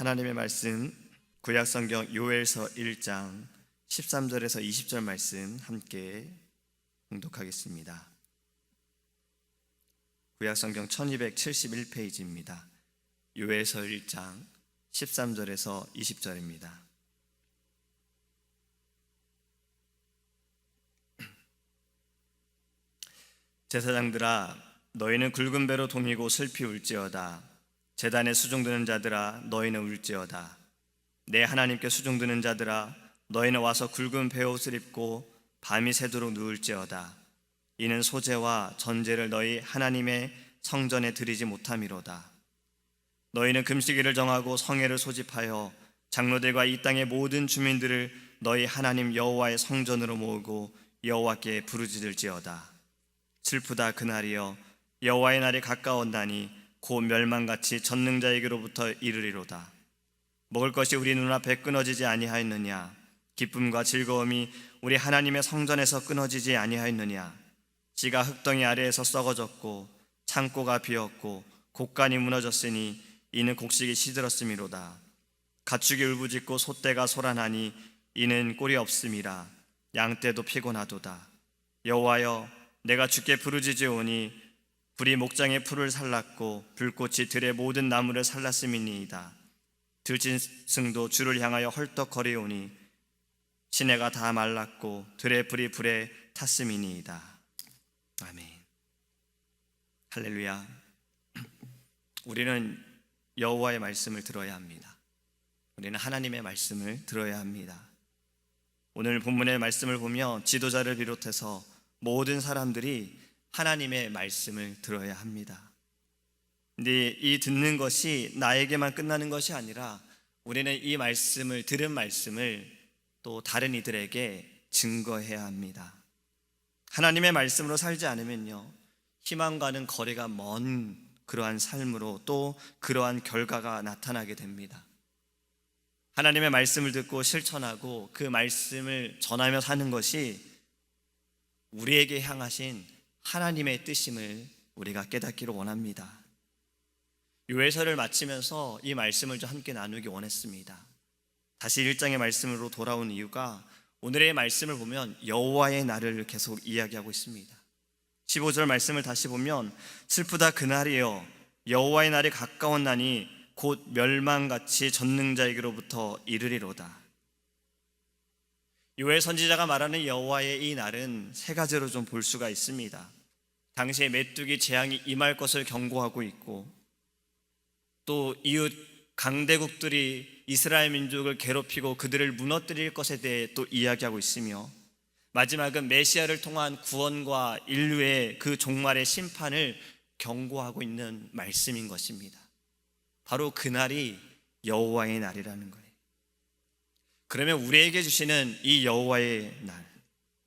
하나님의 말씀 구약성경 요엘서 1장 13절에서 20절 말씀 함께 봉독하겠습니다. 구약성경 1271페이지입니다. 요엘서 1장 13절에서 20절입니다. 제사장들아, 너희는 굵은 배로 동이고 슬피 울지어다. 제단에 수종드는 자들아, 너희는 울지어다. 내 하나님께 수종드는 자들아, 너희는 와서 굵은 베옷을 입고 밤이 새도록 누울지어다. 이는 소제와 전제를 너희 하나님의 성전에 드리지 못함이로다. 너희는 금식일을 정하고 성회를 소집하여 장로들과 이 땅의 모든 주민들을 너희 하나님 여호와의 성전으로 모으고 여호와께 부르짖을지어다. 슬프다 그날이여, 여호와의 날이 가까웠나니 곧 멸망같이 전능자에게로부터 이르리로다. 먹을 것이 우리 눈앞에 끊어지지 아니하였느냐? 기쁨과 즐거움이 우리 하나님의 성전에서 끊어지지 아니하였느냐? 지가 흙덩이 아래에서 썩어졌고 창고가 비었고 곡간이 무너졌으니 이는 곡식이 시들었음이로다. 가축이 울부짖고 소떼가 소란하니 이는 꼴이 없음이라. 양떼도 피곤하도다. 여호와여, 내가 주께 부르짖으오니 불이 목장의 풀을 살랐고 불꽃이 들의 모든 나무를 살랐음이니이다. 들짐승도 주를 향하여 헐떡거리오니 시내가 다 말랐고 들의 불이 불에 탔음이니이다. 아멘. 할렐루야. 우리는 여호와의 말씀을 들어야 합니다. 우리는 하나님의 말씀을 들어야 합니다. 오늘 본문의 말씀을 보면 지도자를 비롯해서 모든 사람들이 하나님의 말씀을 들어야 합니다. 근데 이 듣는 것이 나에게만 끝나는 것이 아니라 우리는 이 말씀을, 들은 말씀을 또 다른 이들에게 증거해야 합니다. 하나님의 말씀으로 살지 않으면요, 희망과는 거리가 먼 그러한 삶으로 또 그러한 결과가 나타나게 됩니다. 하나님의 말씀을 듣고 실천하고 그 말씀을 전하며 사는 것이 우리에게 향하신 하나님의 뜻임을 우리가 깨닫기를 원합니다. 요엘서를 마치면서 이 말씀을 좀 함께 나누기 원했습니다. 다시 1장의 말씀으로 돌아온 이유가 오늘의 말씀을 보면 여호와의 날을 계속 이야기하고 있습니다. 15절 말씀을 다시 보면 슬프다 그날이여, 여호와의 날이 가까웠나니 곧 멸망같이 전능자에게로부터 이르리로다. 요엘 선지자가 말하는 여호와의 이 날은 세 가지로 좀 볼 수가 있습니다. 당시에 메뚜기 재앙이 임할 것을 경고하고 있고, 또 이웃 강대국들이 이스라엘 민족을 괴롭히고 그들을 무너뜨릴 것에 대해 또 이야기하고 있으며, 마지막은 메시아를 통한 구원과 인류의 그 종말의 심판을 경고하고 있는 말씀인 것입니다. 바로 그날이 여호와의 날이라는 거예요. 그러면 우리에게 주시는 이 여호와의 날,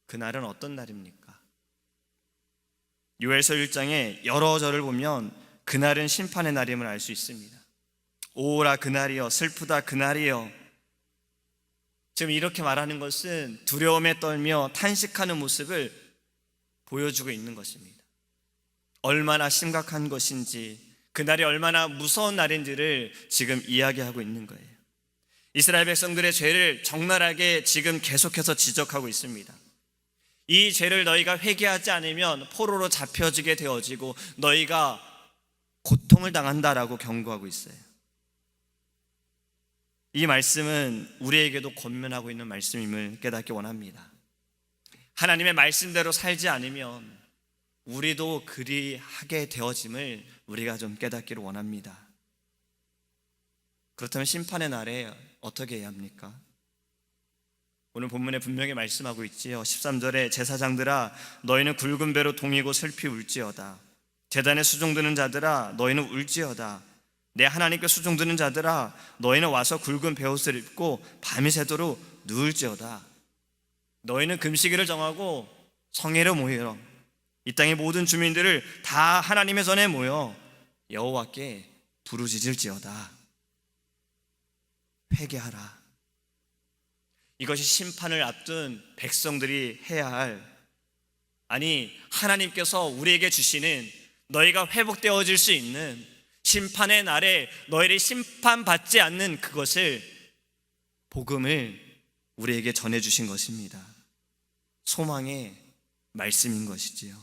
그 날은 어떤 날입니까? 요엘서 1장에 여러 절을 보면 그날은 심판의 날임을 알 수 있습니다. 오라 그날이여, 슬프다 그날이여. 지금 이렇게 말하는 것은 두려움에 떨며 탄식하는 모습을 보여주고 있는 것입니다. 얼마나 심각한 것인지, 그날이 얼마나 무서운 날인지를 지금 이야기하고 있는 거예요. 이스라엘 백성들의 죄를 적나라하게 지금 계속해서 지적하고 있습니다. 이 죄를 너희가 회개하지 않으면 포로로 잡혀지게 되어지고 너희가 고통을 당한다라고 경고하고 있어요. 이 말씀은 우리에게도 권면하고 있는 말씀임을 깨닫기 원합니다. 하나님의 말씀대로 살지 않으면 우리도 그리하게 되어짐을 우리가 좀 깨닫기를 원합니다. 그렇다면 심판의 날에 어떻게 해야 합니까? 오늘 본문에 분명히 말씀하고 있지요. 13절에 제사장들아, 너희는 굵은 배로 동이고 슬피 울지어다. 제단에 수종드는 자들아, 너희는 울지어다. 내 하나님께 수종드는 자들아, 너희는 와서 굵은 베옷을 입고 밤이 새도록 누울지어다. 너희는 금식일을 정하고 성회를 모이라. 이 땅의 모든 주민들을 다 하나님의 전에 모여 여호와께 부르짖을지어다. 회개하라. 이것이 심판을 앞둔 백성들이 해야 할, 하나님께서 우리에게 주시는, 너희가 회복되어질 수 있는 심판의 날에 너희를 심판받지 않는 그것을, 복음을 우리에게 전해주신 것입니다. 소망의 말씀인 것이지요.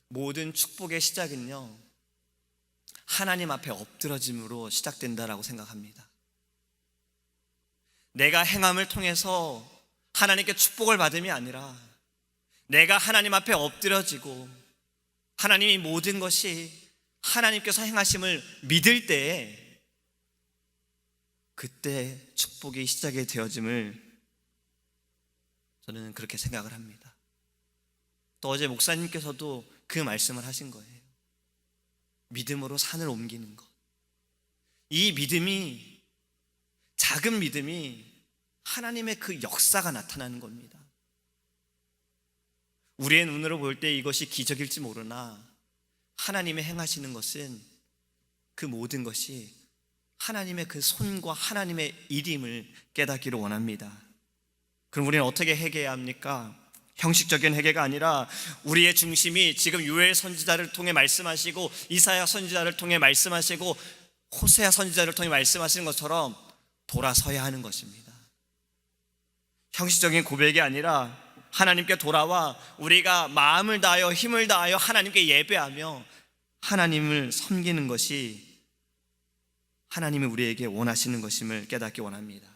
모든 축복의 시작은요, 하나님 앞에 엎드러짐으로 시작된다라고 생각합니다. 내가 행함을 통해서 하나님께 축복을 받음이 아니라 내가 하나님 앞에 엎드러지고 하나님이 모든 것이 하나님께서 행하심을 믿을 때에, 그때 축복이 시작이 되어짐을 저는 그렇게 생각을 합니다. 또 어제 목사님께서도 그 말씀을 하신 거예요. 믿음으로 산을 옮기는 것. 이 믿음이, 작은 믿음이 하나님의 그 역사가 나타나는 겁니다. 우리의 눈으로 볼 때 이것이 기적일지 모르나 하나님의 행하시는 것은, 그 모든 것이 하나님의 그 손과 하나님의 일임을 깨닫기를 원합니다. 그럼 우리는 어떻게 회개해야 합니까? 형식적인 회개가 아니라 우리의 중심이 지금 요엘 선지자를 통해 말씀하시고 이사야 선지자를 통해 말씀하시고 호세아 선지자를 통해 말씀하시는 것처럼 돌아서야 하는 것입니다. 형식적인 고백이 아니라 하나님께 돌아와 우리가 마음을 다하여 힘을 다하여 하나님께 예배하며 하나님을 섬기는 것이 하나님이 우리에게 원하시는 것임을 깨닫기 원합니다.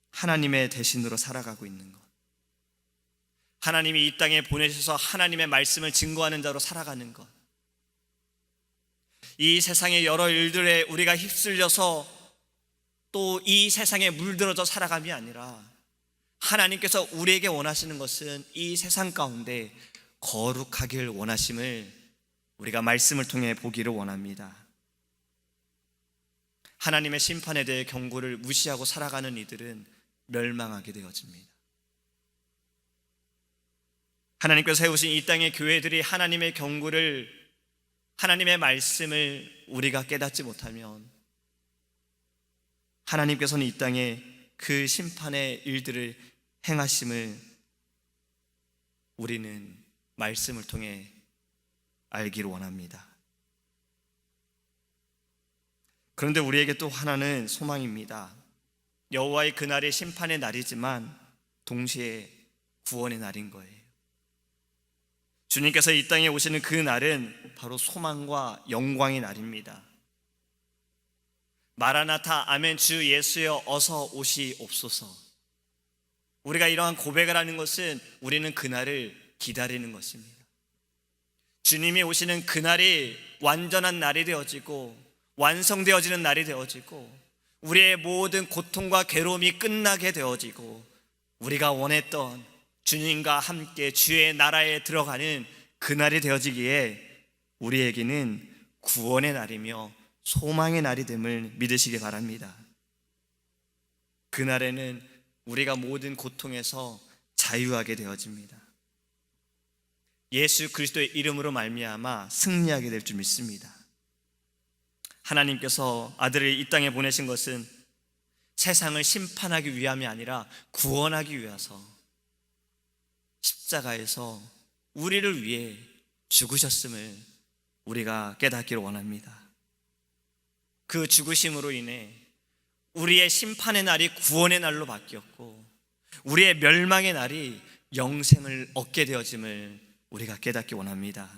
하나님의 대신으로 살아가고 있는 것, 하나님이 이 땅에 보내셔서 하나님의 말씀을 증거하는 자로 살아가는 것, 이 세상의 여러 일들에 우리가 휩쓸려서 또 이 세상에 물들어져 살아감이 아니라 하나님께서 우리에게 원하시는 것은 이 세상 가운데 거룩하길 원하심을 우리가 말씀을 통해 보기를 원합니다. 하나님의 심판에 대해 경고를 무시하고 살아가는 이들은 멸망하게 되어집니다. 하나님께서 세우신 이 땅의 교회들이 하나님의 경고를, 하나님의 말씀을 우리가 깨닫지 못하면 하나님께서는 이 땅에 그 심판의 일들을 행하심을 우리는 말씀을 통해 알기를 원합니다. 그런데 우리에게 또 하나는 소망입니다. 여호와의 그날이 심판의 날이지만 동시에 구원의 날인 거예요. 주님께서 이 땅에 오시는 그 날은 바로 소망과 영광의 날입니다. 마라나타, 아멘, 주 예수여 어서 오시옵소서. 우리가 이러한 고백을 하는 것은 우리는 그날을 기다리는 것입니다. 주님이 오시는 그날이 완전한 날이 되어지고 완성되어지는 날이 되어지고 우리의 모든 고통과 괴로움이 끝나게 되어지고 우리가 원했던 주님과 함께 주의 나라에 들어가는 그날이 되어지기에 우리에게는 구원의 날이며 소망의 날이 됨을 믿으시기 바랍니다. 그날에는 우리가 모든 고통에서 자유하게 되어집니다. 예수 그리스도의 이름으로 말미암아 승리하게 될 줄 믿습니다. 하나님께서 아들을 이 땅에 보내신 것은 세상을 심판하기 위함이 아니라 구원하기 위해서 십자가에서 우리를 위해 죽으셨음을 우리가 깨닫기를 원합니다. 그 죽으심으로 인해 우리의 심판의 날이 구원의 날로 바뀌었고 우리의 멸망의 날이 영생을 얻게 되어짐을 우리가 깨닫기 원합니다.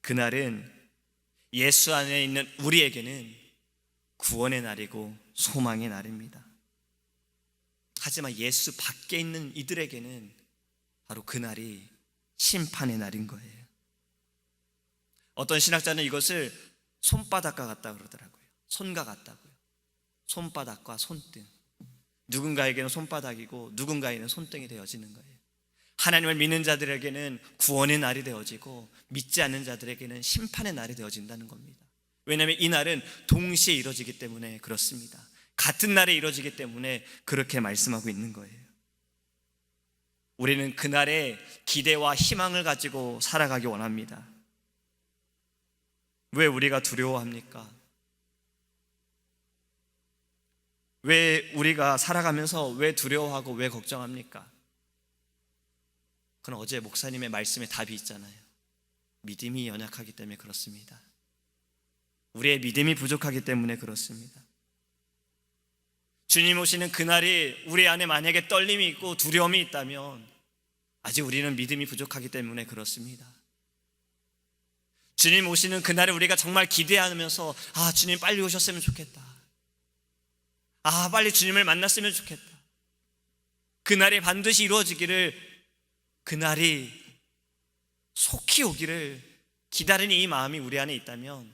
그날은 예수 안에 있는 우리에게는 구원의 날이고 소망의 날입니다. 하지만 예수 밖에 있는 이들에게는 바로 그날이 심판의 날인 거예요. 어떤 신학자는 이것을 손바닥과 같다 그러더라고요. 손과 같다고요. 손바닥과 손등. 누군가에게는 손바닥이고 누군가에게는 손등이 되어지는 거예요. 하나님을 믿는 자들에게는 구원의 날이 되어지고 믿지 않는 자들에게는 심판의 날이 되어진다는 겁니다. 왜냐하면 이 날은 동시에 이루어지기 때문에 그렇습니다. 같은 날에 이루어지기 때문에 그렇게 말씀하고 있는 거예요. 우리는 그날에 기대와 희망을 가지고 살아가기 원합니다. 왜 우리가 두려워합니까? 왜 우리가 살아가면서 왜 두려워하고 왜 걱정합니까? 그건 어제 목사님의 말씀에 답이 있잖아요. 믿음이 연약하기 때문에 그렇습니다. 우리의 믿음이 부족하기 때문에 그렇습니다. 주님 오시는 그날이 우리 안에 만약에 떨림이 있고 두려움이 있다면 아직 우리는 믿음이 부족하기 때문에 그렇습니다. 주님 오시는 그날에 우리가 정말 기대하면서 주님 빨리 오셨으면 좋겠다. 빨리 주님을 만났으면 좋겠다. 그날이 반드시 이루어지기를, 그날이 속히 오기를 기다리는 이 마음이 우리 안에 있다면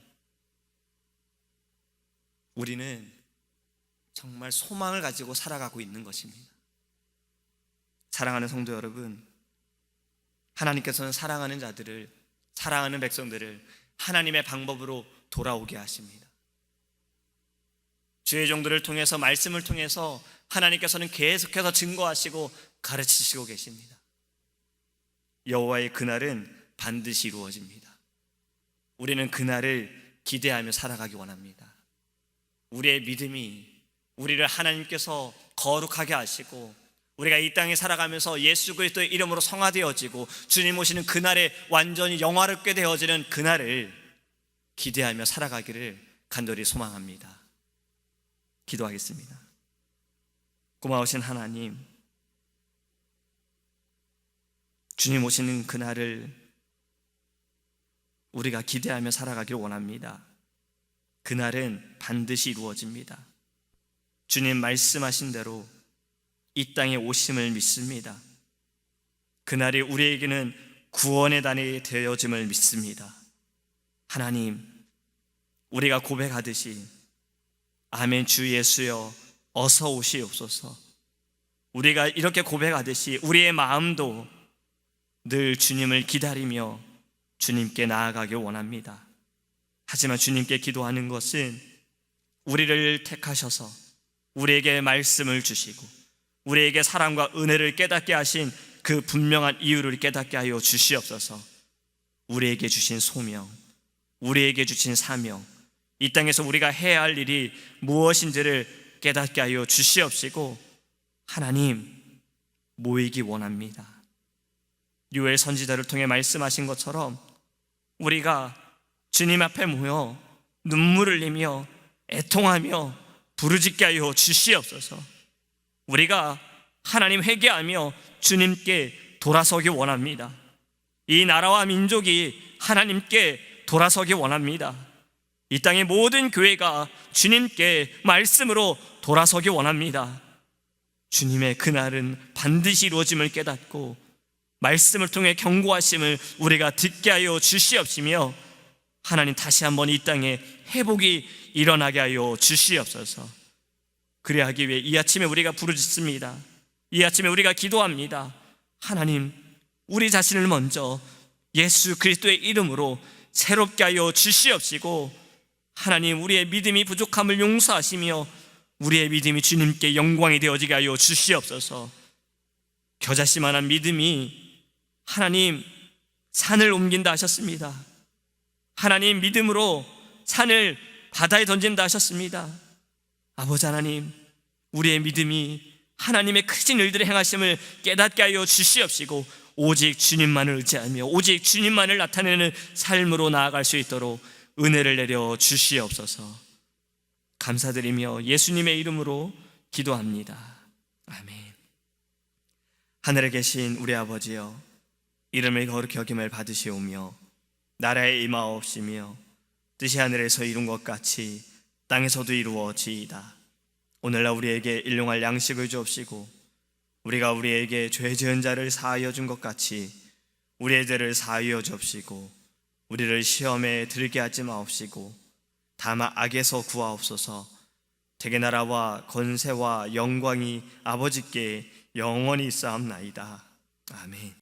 우리는 정말 소망을 가지고 살아가고 있는 것입니다. 사랑하는 성도 여러분, 하나님께서는 사랑하는 자들을, 사랑하는 백성들을 하나님의 방법으로 돌아오게 하십니다. 주의 종들을 통해서, 말씀을 통해서 하나님께서는 계속해서 증거하시고 가르치시고 계십니다. 여호와의 그날은 반드시 이루어집니다. 우리는 그날을 기대하며 살아가기 원합니다. 우리의 믿음이 우리를 하나님께서 거룩하게 하시고 우리가 이 땅에 살아가면서 예수 그리스도의 이름으로 성화되어지고 주님 오시는 그날에 완전히 영화롭게 되어지는 그날을 기대하며 살아가기를 간절히 소망합니다. 기도하겠습니다. 고마우신 하나님, 주님 오시는 그날을 우리가 기대하며 살아가길 원합니다. 그날은 반드시 이루어집니다. 주님 말씀하신 대로 이 땅에 오심을 믿습니다. 그날이 우리에게는 구원의 단이 되어짐을 믿습니다. 하나님, 우리가 고백하듯이 아멘 주 예수여 어서 오시옵소서, 우리가 이렇게 고백하듯이 우리의 마음도 늘 주님을 기다리며 주님께 나아가길 원합니다. 하지만 주님께 기도하는 것은 우리를 택하셔서 우리에게 말씀을 주시고 우리에게 사랑과 은혜를 깨닫게 하신 그 분명한 이유를 깨닫게 하여 주시옵소서. 우리에게 주신 소명, 우리에게 주신 사명, 이 땅에서 우리가 해야 할 일이 무엇인지를 깨닫게 하여 주시옵시고 하나님, 모이기 원합니다. 요엘 선지자를 통해 말씀하신 것처럼 우리가 주님 앞에 모여 눈물을 흘리며 애통하며 부르짖게 하여 주시옵소서. 우리가 하나님 회개하며 주님께 돌아서기 원합니다. 이 나라와 민족이 하나님께 돌아서기 원합니다. 이 땅의 모든 교회가 주님께 말씀으로 돌아서기 원합니다. 주님의 그날은 반드시 이루어짐을 깨닫고 말씀을 통해 경고하심을 우리가 듣게 하여 주시옵시며 하나님, 다시 한번 이 땅에 회복이 일어나게 하여 주시옵소서. 그래야 하기 위해 이 아침에 우리가 부르짖습니다. 이 아침에 우리가 기도합니다. 하나님, 우리 자신을 먼저 예수 그리스도의 이름으로 새롭게 하여 주시옵시고 하나님, 우리의 믿음이 부족함을 용서하시며 우리의 믿음이 주님께 영광이 되어지게 하여 주시옵소서. 겨자씨만한 믿음이 하나님 산을 옮긴다 하셨습니다. 하나님, 믿음으로 산을 바다에 던진다 하셨습니다. 아버지 하나님, 우리의 믿음이 하나님의 크신 일들을 행하심을 깨닫게 하여 주시옵시고 오직 주님만을 의지하며 오직 주님만을 나타내는 삶으로 나아갈 수 있도록 은혜를 내려 주시옵소서. 감사드리며 예수님의 이름으로 기도합니다. 아멘. 하늘에 계신 우리 아버지여, 이름을 거룩히 여김을 받으시오며 나라에 임하옵시며 뜻이 하늘에서 이룬 것 같이 땅에서도 이루어지이다. 오늘날 우리에게 일용할 양식을 주옵시고 우리가 우리에게 죄 지은 자를 사하여 준 것 같이 우리의 죄를 사하여 주옵시고 우리를 시험에 들게 하지 마옵시고 다만 악에서 구하옵소서. 대개 나라와 권세와 영광이 아버지께 영원히 있사옵나이다. 아멘.